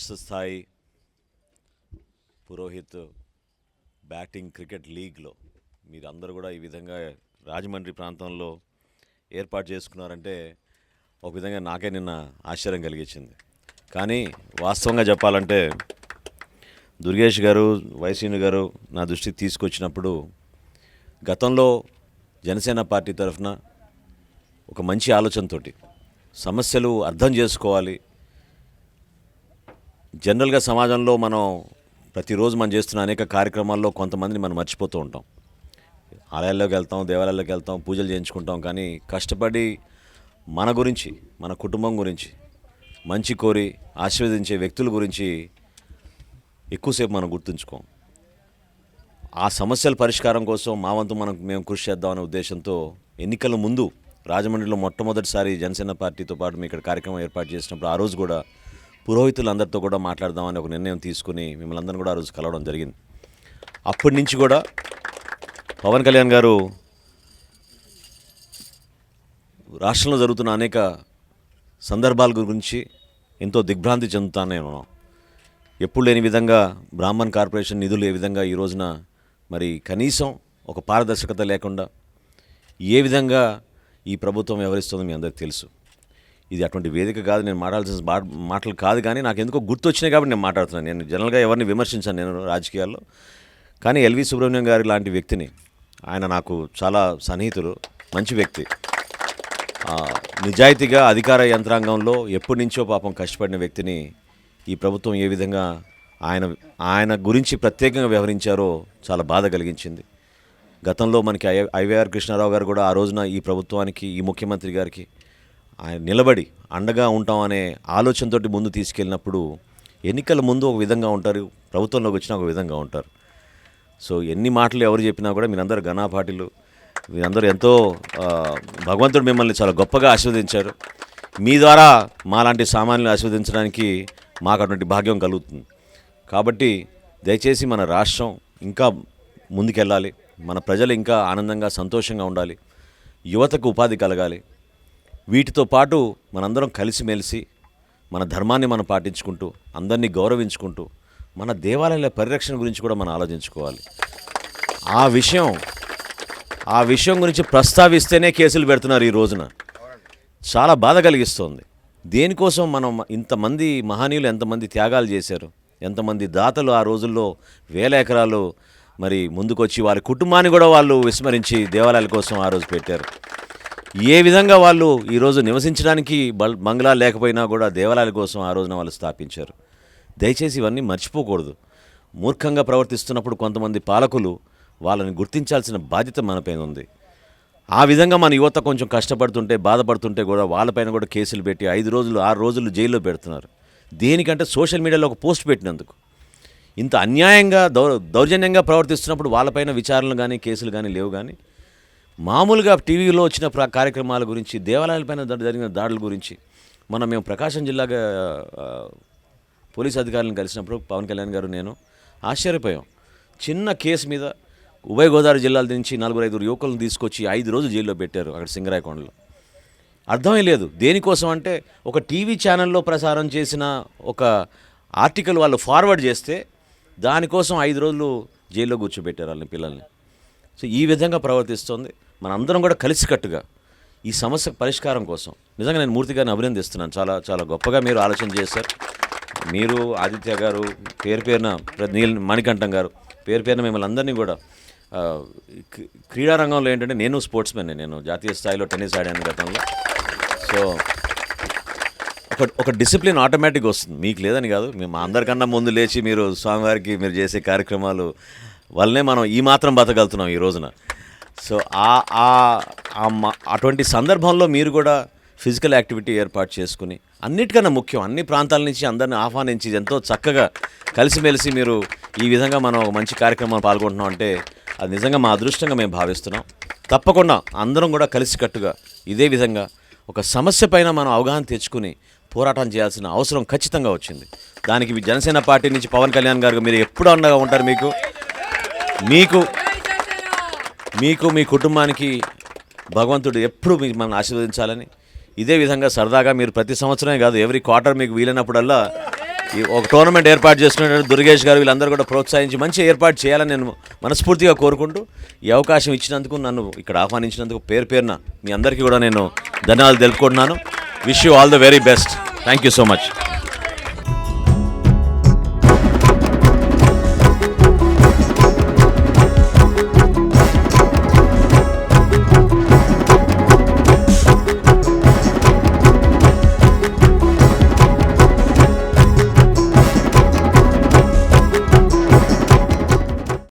రాష్ట్ర స్థాయి Purohit batting cricket లీగ్లో మీరందరూ కూడా ఈ విధంగా రాజమండ్రి ప్రాంతంలో ఏర్పాటు చేసుకున్నారంటే ఒక విధంగా నాకే నిన్న ఆశ్చర్యం కలిగించింది. కానీ వాస్తవంగా చెప్పాలంటే దుర్గేష్ గారు, వైసీని గారు నా దృష్టికి తీసుకొచ్చినప్పుడు గతంలో జనసేన పార్టీ తరఫున ఒక మంచి ఆలోచనతోటి సమస్యలు అర్థం చేసుకోవాలి. జనరల్గా సమాజంలో మనం ప్రతిరోజు మనం చేస్తున్న అనేక కార్యక్రమాల్లో కొంతమందిని మనం మర్చిపోతూ ఉంటాం. ఆలయాల్లోకి వెళ్తాం, దేవాలయాల్లోకి వెళ్తాం, పూజలు చేయించుకుంటాం. కానీ కష్టపడి మన గురించి, మన కుటుంబం గురించి, మంచి కోరి ఆశీర్వదించే వ్యక్తుల గురించి ఎక్కువసేపు మనం గుర్తుంచుకోం. ఆ సమస్యల పరిష్కారం కోసం మా వంతు మేము కృషి చేద్దామనే ఉద్దేశంతో ఎన్నికల ముందు రాజమండ్రిలో మొట్టమొదటిసారి జనసేన పార్టీతో పాటు మీ ఇక్కడ కార్యక్రమం ఏర్పాటు చేసినప్పుడు ఆ రోజు కూడా పురోహితులందరితో కూడా మాట్లాడదామని ఒక నిర్ణయం తీసుకుని మిమ్మల్ని అందరినీ కూడా ఆ రోజు కలవడం జరిగింది. అప్పటి నుంచి కూడా పవన్ కళ్యాణ్ గారు రాష్ట్రంలో జరుగుతున్న అనేక సందర్భాల గురించి ఎంతో దిగ్భ్రాంతి చెందుతానే ఉన్నాం. ఎప్పుడు లేని విధంగా బ్రాహ్మణ్ కార్పొరేషన్ నిధులు ఏ విధంగా ఈ రోజున మరి కనీసం ఒక పారదర్శకత లేకుండా ఏ విధంగా ఈ ప్రభుత్వం వ్యవహరిస్తుందో మీ అందరికీ తెలుసు. ఇది అటువంటి వేదిక కాదు, నేను మాట్లాడాల్సిన మాటలు కాదు. కానీ నాకు ఎందుకో గుర్తొచ్చినాయి కాబట్టి నేను మాట్లాడుతున్నాను. నేను జనరల్గా ఎవరిని విమర్శించాను నేను రాజకీయాల్లో. కానీ ఎల్వి సుబ్రహ్మణ్యం గారి లాంటి వ్యక్తిని, ఆయన నాకు చాలా సన్నిహితులు, మంచి వ్యక్తి, నిజాయితీగా అధికార యంత్రాంగంలో ఎప్పటి నుంచో పాపం కష్టపడిన వ్యక్తిని ఈ ప్రభుత్వం ఏ విధంగా ఆయన గురించి ప్రత్యేకంగా వ్యవహరించారో చాలా బాధ కలిగించింది. గతంలో మనకి ఐవైఆర్ కృష్ణారావు గారు కూడా ఆ రోజున ఈ ప్రభుత్వానికి, ఈ ముఖ్యమంత్రి గారికి ఆయన నిలబడి అండగా ఉంటాం అనే ఆలోచనతోటి ముందు తీసుకెళ్ళినప్పుడు ఎన్నికల ముందు ఒక విధంగా ఉంటారు, ప్రభుత్వంలోకి వచ్చినా ఒక విధంగా ఉంటారు. సో ఎన్ని మాటలు ఎవరు చెప్పినా కూడా మీరందరూ ఘనాపాటిలు, మీరందరూ ఎంతో భగవంతుడు మిమ్మల్ని చాలా గొప్పగా ఆశీర్వదించారు. మీ ద్వారా మాలాంటి సామాన్యులు ఆశీర్వదించడానికి మాకు అటువంటి భాగ్యం కలుగుతుంది. కాబట్టి దయచేసి మన రాష్ట్రం ఇంకా ముందుకెళ్ళాలి, మన ప్రజలు ఇంకా ఆనందంగా సంతోషంగా ఉండాలి, యువతకు ఉపాధి కలగాలి. వీటితో పాటు మనందరం కలిసిమెలిసి మన ధర్మాన్ని మనం పాటించుకుంటూ, అందరినీ గౌరవించుకుంటూ, మన దేవాలయాల పరిరక్షణ గురించి కూడా మనం ఆలోచించుకోవాలి. ఆ విషయం గురించి ప్రస్తావిస్తేనే కేసులు పెడుతున్నారు ఈ రోజున. చాలా బాధ కలిగిస్తోంది. దేనికోసం మనం ఇంతమంది మహనీయులు ఎంతమంది త్యాగాలు చేశారు, ఎంతమంది దాతలు ఆ రోజుల్లో వేల ఎకరాలు మరి ముందుకొచ్చి వారి కుటుంబాన్ని కూడా వాళ్ళు విస్మరించి దేవాలయాల కోసం ఆ రోజు పెట్టారు. ఏ విధంగా వాళ్ళు ఈరోజు నివసించడానికి బంగ్లా లేకపోయినా కూడా దేవాలయాల కోసం ఆ రోజున వాళ్ళు స్థాపించారు. దయచేసి ఇవన్నీ మర్చిపోకూడదు. మూర్ఖంగా ప్రవర్తిస్తున్నప్పుడు కొంతమంది పాలకులు వాళ్ళని గుర్తించాల్సిన బాధ్యత మనపైన ఉంది. ఆ విధంగా మన యువత కొంచెం కష్టపడుతుంటే, బాధపడుతుంటే కూడా వాళ్ళపైన కూడా కేసులు పెట్టి 5 రోజులు 6 రోజులు జైల్లో పెడుతున్నారు. దేనికంటే సోషల్ మీడియాలో ఒక పోస్ట్ పెట్టినందుకు. ఇంత అన్యాయంగా దౌర్జన్యంగా ప్రవర్తిస్తున్నప్పుడు వాళ్ళపైన విచారణలు కానీ కేసులు కానీ లేవు. కానీ మామూలుగా టీవీలో వచ్చిన కార్యక్రమాల గురించి, దేవాలయాలపైన జరిగిన దాడుల గురించి మేము ప్రకాశం జిల్లాగా పోలీస్ అధికారులను కలిసినప్పుడు పవన్ కళ్యాణ్ గారు నేను ఆశ్చర్యపోయాం. చిన్న కేసు మీద ఉభయ గోదావరి జిల్లాల నుంచి 4-5 యువకులను తీసుకొచ్చి 5 రోజులు జైల్లో పెట్టారు అక్కడ సింగరాయకొండలో. అర్థమే లేదు. దేనికోసం అంటే ఒక టీవీ ఛానల్లో ప్రసారం చేసిన ఒక ఆర్టికల్ వాళ్ళు ఫార్వర్డ్ చేస్తే దానికోసం 5 రోజులు జైల్లో కూర్చోబెట్టారు వాళ్ళని, పిల్లల్ని. సో ఈ విధంగా ప్రవర్తిస్తోంది. మనందరం కూడా కలిసికట్టుగా ఈ సమస్య పరిష్కారం కోసం నిజంగా నేను మూర్తి గారిని అభినందిస్తున్నాను. చాలా చాలా గొప్పగా మీరు ఆలోచన చేశారు. మీరు, ఆదిత్య గారు, పేరున మణికంఠం గారు, పేరున మిమ్మల్ని అందరినీ కూడా క్రీడారంగంలో ఏంటంటే నేను స్పోర్ట్స్మెన్, నేను జాతీయ స్థాయిలో టెన్నిస్ ఆడాను గతంలో. సో ఒక డిసిప్లిన్ ఆటోమేటిక్గా వస్తుంది. మీకు లేదని కాదు, మేము అందరికన్నా ముందు లేచి మీరు స్వామివారికి మీరు చేసే కార్యక్రమాలు వల్లనే మనం ఈ మాత్రం బతకగలుగుతున్నాం ఈ రోజున. సో అటువంటి సందర్భంలో మీరు కూడా ఫిజికల్ యాక్టివిటీ ఏర్పాటు చేసుకుని, అన్నిటికన్నా ముఖ్యం అన్ని ప్రాంతాల నుంచి అందరిని ఆహ్వానించి ఎంతో చక్కగా కలిసిమెలిసి మీరు ఈ విధంగా మనం ఒక మంచి కార్యక్రమాలు పాల్గొంటున్నాం అంటే అది నిజంగా మా అదృష్టంగా మేము భావిస్తున్నాం. తప్పకుండా అందరం కూడా కలిసికట్టుగా ఇదే విధంగా ఒక సమస్య పైన మనం అవగాహన తెచ్చుకుని పోరాటం చేయాల్సిన అవసరం ఖచ్చితంగా వచ్చింది. దానికి జనసేన పార్టీ నుంచి పవన్ కళ్యాణ్ గారు మీరు ఎప్పుడు అండగా ఉంటారు. మీకు మీ కుటుంబానికి భగవంతుడు ఎప్పుడు మిమ్మల్ని ఆశీర్వదించాలని, ఇదే విధంగా సరదాగా మీరు ప్రతి సంవత్సరమే కాదు ఎవ్రీ క్వార్టర్ మీకు వీలైనప్పుడల్లా ఈ ఒక టోర్నమెంట్ ఏర్పాటు చేసుకున్నట్టు దుర్గేష్ గారు వీళ్ళందరూ కూడా ప్రోత్సహించి మంచి ఏర్పాటు చేయాలని నేను మనస్ఫూర్తిగా కోరుకుంటూ ఈ అవకాశం ఇచ్చినందుకు, నన్ను ఇక్కడ ఆహ్వానించినందుకు పేరున మీ అందరికీ కూడా నేను ధన్యవాదాలు తెలుపుకుంటున్నాను. Wish you all the very best. Thank you so much.